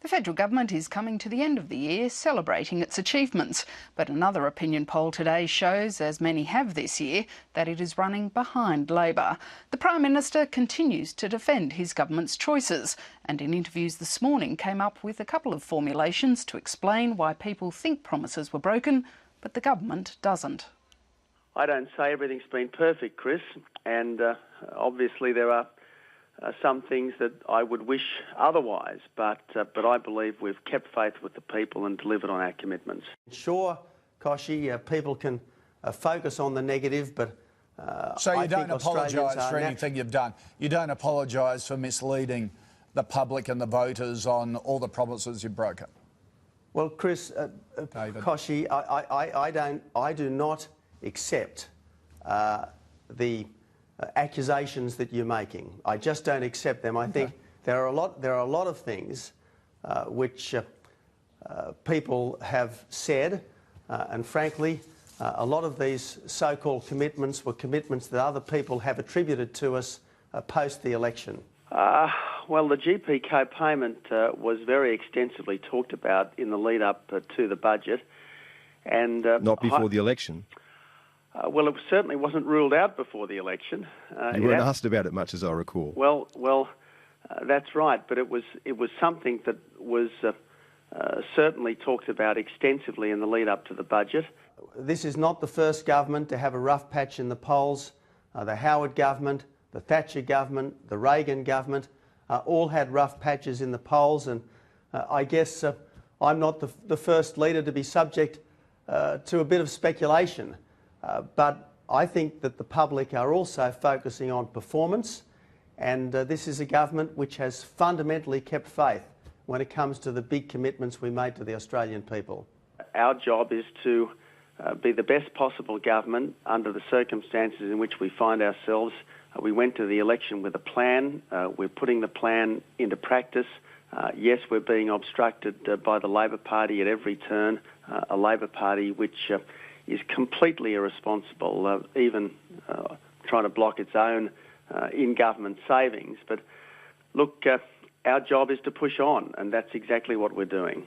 The federal government is coming to the end of the year celebrating its achievements, but another opinion poll today shows, as many have this year, that it is running behind Labor. The Prime Minister continues to defend his government's choices and in interviews this morning came up with a couple of formulations to explain why people think promises were broken, but the government doesn't. I don't say everything's been perfect, Chris, and obviously there are some things that I would wish otherwise, but I believe we've kept faith with the people and delivered on our commitments. Sure, Koshi, people can focus on the negative, but so you don't apologise for anything you've done? You don't apologise for misleading the public and the voters on all the promises you've broken? Well, Chris, Koshi, I do not accept the accusations that you're making. I just don't accept them. I think there are a lot of things which people have said, and frankly, a lot of these so-called commitments were commitments that other people have attributed to us post the election. Well, the GP co-payment was very extensively talked about in the lead-up to the budget, and not before the election. Well, it certainly wasn't ruled out before the election. You weren't asked about it much, as I recall. Well, that's right, but it was something that was certainly talked about extensively in the lead-up to the budget. This is not the first government to have a rough patch in the polls. The Howard government, the Thatcher government, the Reagan government all had rough patches in the polls, and I guess I'm not the first leader to be subject to a bit of speculation. But I think that the public are also focusing on performance, and this is a government which has fundamentally kept faith when it comes to the big commitments we made to the Australian people. Our job is to be the best possible government under the circumstances in which we find ourselves. We went to the election with a plan. We're putting the plan into practice. Yes, we're being obstructed by the Labor Party at every turn, a Labor Party which is completely irresponsible, even trying to block its own in-government savings. But look, our job is to push on, and that's exactly what we're doing.